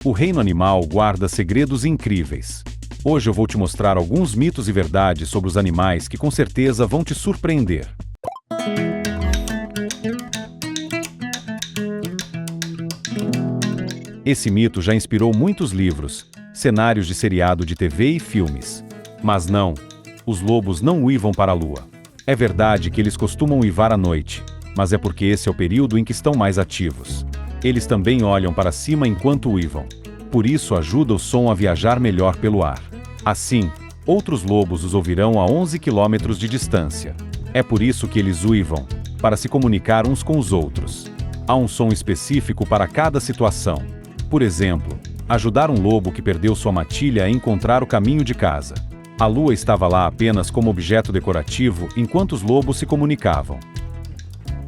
O reino animal guarda segredos incríveis. Hoje eu vou te mostrar alguns mitos e verdades sobre os animais que com certeza vão te surpreender. Esse mito já inspirou muitos livros, cenários de seriado de TV e filmes. Mas não, os lobos não uivam para a lua. É verdade que eles costumam uivar à noite, mas é porque esse é o período em que estão mais ativos. Eles também olham para cima enquanto uivam. Por isso ajuda o som a viajar melhor pelo ar. Assim, outros lobos os ouvirão a 11 quilômetros de distância. É por isso que eles uivam, para se comunicar uns com os outros. Há um som específico para cada situação. Por exemplo, ajudar um lobo que perdeu sua matilha a encontrar o caminho de casa. A lua estava lá apenas como objeto decorativo enquanto os lobos se comunicavam.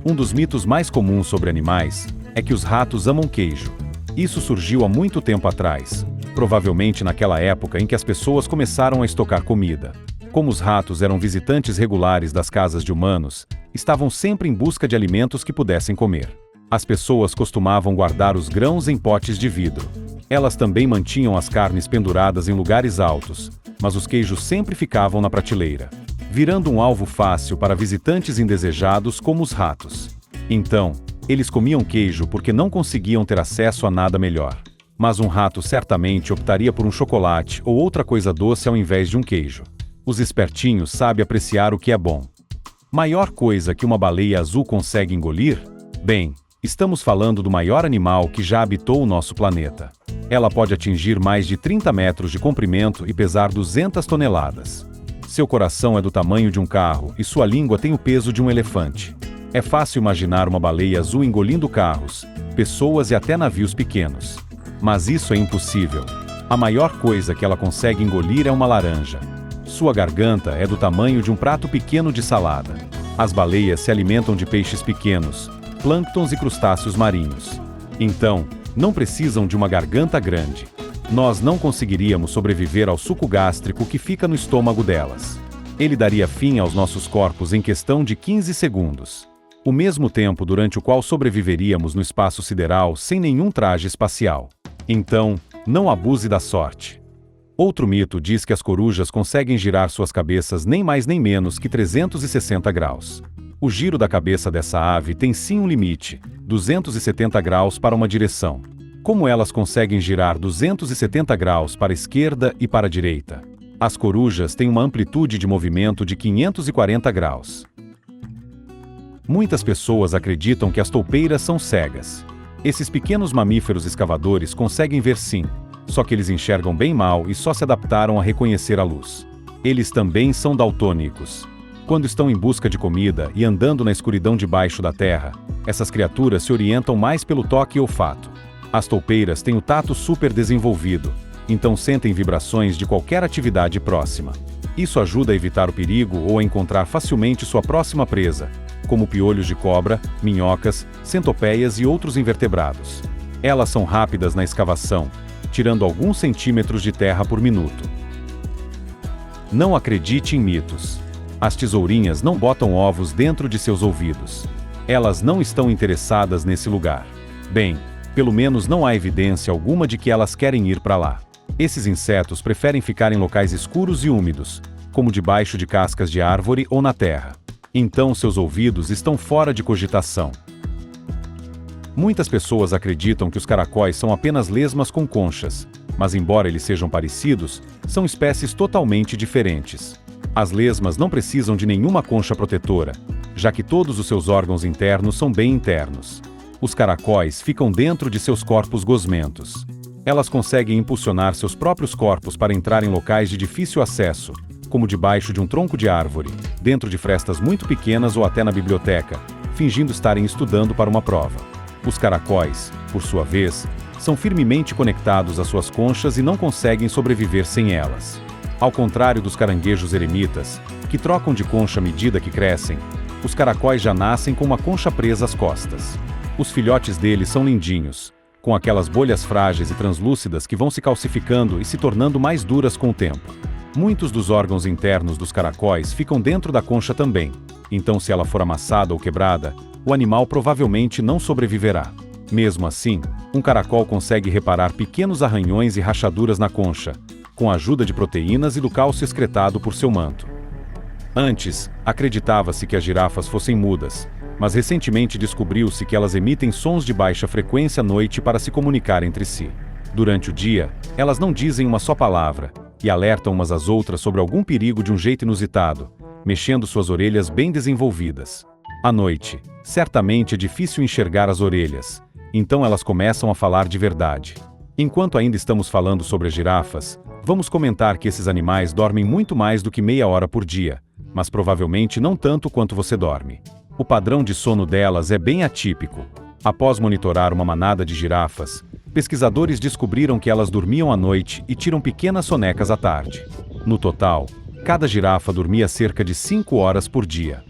Um dos mitos mais comuns sobre animais é que os ratos amam queijo. Isso surgiu há muito tempo atrás, provavelmente naquela época em que as pessoas começaram a estocar comida. Como os ratos eram visitantes regulares das casas de humanos, estavam sempre em busca de alimentos que pudessem comer. As pessoas costumavam guardar os grãos em potes de vidro. Elas também mantinham as carnes penduradas em lugares altos, mas os queijos sempre ficavam na prateleira, virando um alvo fácil para visitantes indesejados como os ratos. Então, eles comiam queijo porque não conseguiam ter acesso a nada melhor. Mas um rato certamente optaria por um chocolate ou outra coisa doce ao invés de um queijo. Os espertinhos sabem apreciar o que é bom. Maior coisa que uma baleia azul consegue engolir? Bem, estamos falando do maior animal que já habitou o nosso planeta. Ela pode atingir mais de 30 metros de comprimento e pesar 200 toneladas. Seu coração é do tamanho de um carro e sua língua tem o peso de um elefante. É fácil imaginar uma baleia azul engolindo carros, pessoas e até navios pequenos. Mas isso é impossível. A maior coisa que ela consegue engolir é uma laranja. Sua garganta é do tamanho de um prato pequeno de salada. As baleias se alimentam de peixes pequenos, plânctons e crustáceos marinhos. Então, não precisam de uma garganta grande. Nós não conseguiríamos sobreviver ao suco gástrico que fica no estômago delas. Ele daria fim aos nossos corpos em questão de 15 segundos. O mesmo tempo durante o qual sobreviveríamos no espaço sideral sem nenhum traje espacial. Então, não abuse da sorte. Outro mito diz que as corujas conseguem girar suas cabeças nem mais nem menos que 360 graus. O giro da cabeça dessa ave tem sim um limite, 270 graus para uma direção. Como elas conseguem girar 270 graus para a esquerda e para a direita? As corujas têm uma amplitude de movimento de 540 graus. Muitas pessoas acreditam que as toupeiras são cegas. Esses pequenos mamíferos escavadores conseguem ver sim, só que eles enxergam bem mal e só se adaptaram a reconhecer a luz. Eles também são daltônicos. Quando estão em busca de comida e andando na escuridão debaixo da terra, essas criaturas se orientam mais pelo toque e olfato. As toupeiras têm o tato super desenvolvido, então sentem vibrações de qualquer atividade próxima. Isso ajuda a evitar o perigo ou a encontrar facilmente sua próxima presa, como piolhos de cobra, minhocas, centopeias e outros invertebrados. Elas são rápidas na escavação, tirando alguns centímetros de terra por minuto. Não acredite em mitos. As tesourinhas não botam ovos dentro de seus ouvidos. Elas não estão interessadas nesse lugar. Bem, pelo menos não há evidência alguma de que elas querem ir para lá. Esses insetos preferem ficar em locais escuros e úmidos, como debaixo de cascas de árvore ou na terra. Então seus ouvidos estão fora de cogitação. Muitas pessoas acreditam que os caracóis são apenas lesmas com conchas, mas embora eles sejam parecidos, são espécies totalmente diferentes. As lesmas não precisam de nenhuma concha protetora, já que todos os seus órgãos internos são bem internos. Os caracóis ficam dentro de seus corpos gosmentos. Elas conseguem impulsionar seus próprios corpos para entrar em locais de difícil acesso, como debaixo de um tronco de árvore, dentro de frestas muito pequenas ou até na biblioteca, fingindo estarem estudando para uma prova. Os caracóis, por sua vez, são firmemente conectados às suas conchas e não conseguem sobreviver sem elas. Ao contrário dos caranguejos eremitas, que trocam de concha à medida que crescem, os caracóis já nascem com uma concha presa às costas. Os filhotes deles são lindinhos, com aquelas bolhas frágeis e translúcidas que vão se calcificando e se tornando mais duras com o tempo. Muitos dos órgãos internos dos caracóis ficam dentro da concha também, então se ela for amassada ou quebrada, o animal provavelmente não sobreviverá. Mesmo assim, um caracol consegue reparar pequenos arranhões e rachaduras na concha, com a ajuda de proteínas e do cálcio excretado por seu manto. Antes, acreditava-se que as girafas fossem mudas, mas recentemente descobriu-se que elas emitem sons de baixa frequência à noite para se comunicar entre si. Durante o dia, elas não dizem uma só palavra e alertam umas às outras sobre algum perigo de um jeito inusitado, mexendo suas orelhas bem desenvolvidas. À noite, certamente é difícil enxergar as orelhas, então elas começam a falar de verdade. Enquanto ainda estamos falando sobre as girafas, vamos comentar que esses animais dormem muito mais do que meia hora por dia, mas provavelmente não tanto quanto você dorme. O padrão de sono delas é bem atípico. Após monitorar uma manada de girafas, pesquisadores descobriram que elas dormiam à noite e tiram pequenas sonecas à tarde. No total, cada girafa dormia cerca de 5 horas por dia.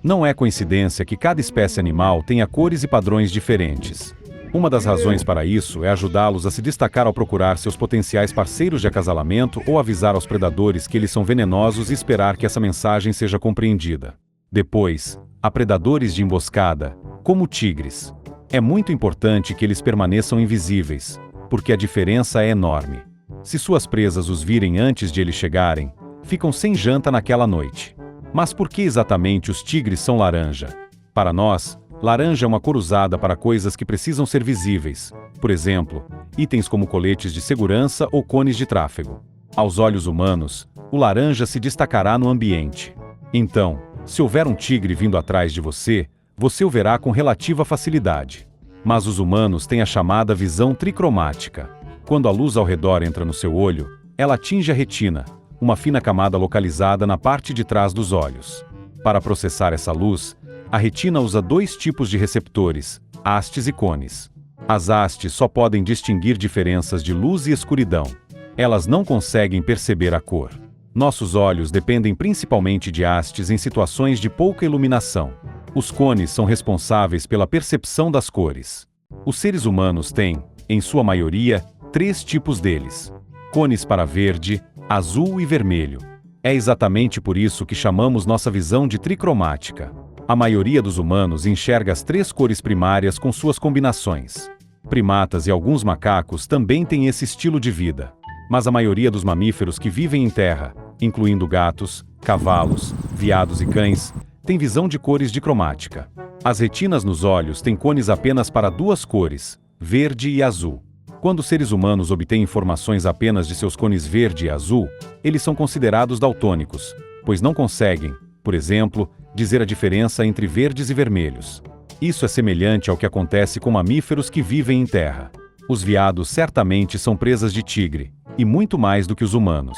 Não é coincidência que cada espécie animal tenha cores e padrões diferentes. Uma das razões para isso é ajudá-los a se destacar ao procurar seus potenciais parceiros de acasalamento ou avisar aos predadores que eles são venenosos e esperar que essa mensagem seja compreendida. Depois, há predadores de emboscada, como tigres. É muito importante que eles permaneçam invisíveis, porque a diferença é enorme. Se suas presas os virem antes de eles chegarem, ficam sem janta naquela noite. Mas por que exatamente os tigres são laranja? Para nós, laranja é uma cor usada para coisas que precisam ser visíveis, por exemplo, itens como coletes de segurança ou cones de tráfego. Aos olhos humanos, o laranja se destacará no ambiente. Então, se houver um tigre vindo atrás de você, você o verá com relativa facilidade. Mas os humanos têm a chamada visão tricromática. Quando a luz ao redor entra no seu olho, ela atinge a retina, uma fina camada localizada na parte de trás dos olhos. Para processar essa luz, a retina usa 2 tipos de receptores, hastes e cones. As hastes só podem distinguir diferenças de luz e escuridão. Elas não conseguem perceber a cor. Nossos olhos dependem principalmente de hastes em situações de pouca iluminação. Os cones são responsáveis pela percepção das cores. Os seres humanos têm, em sua maioria, 3 tipos deles: cones para verde, azul e vermelho. É exatamente por isso que chamamos nossa visão de tricromática. A maioria dos humanos enxerga as 3 cores primárias com suas combinações. Primatas e alguns macacos também têm esse estilo de vida. Mas a maioria dos mamíferos que vivem em terra, incluindo gatos, cavalos, veados e cães, tem visão de cores dicromática. As retinas nos olhos têm cones apenas para 2 cores, verde e azul. Quando os seres humanos obtêm informações apenas de seus cones verde e azul, eles são considerados daltônicos, pois não conseguem, por exemplo, dizer a diferença entre verdes e vermelhos. Isso é semelhante ao que acontece com mamíferos que vivem em terra. Os veados certamente são presas de tigre, e muito mais do que os humanos.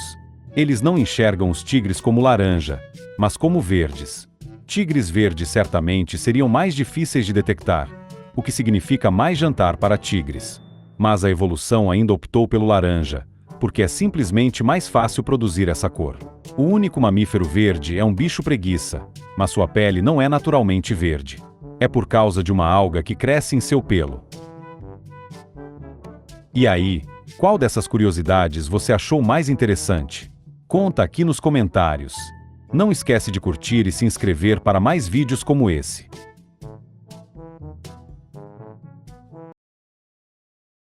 Eles não enxergam os tigres como laranja, mas como verdes. Tigres verdes certamente seriam mais difíceis de detectar, o que significa mais jantar para tigres. Mas a evolução ainda optou pelo laranja, porque é simplesmente mais fácil produzir essa cor. O único mamífero verde é um bicho preguiça, mas sua pele não é naturalmente verde. É por causa de uma alga que cresce em seu pelo. E aí, qual dessas curiosidades você achou mais interessante? Conta aqui nos comentários. Não esquece de curtir e se inscrever para mais vídeos como esse.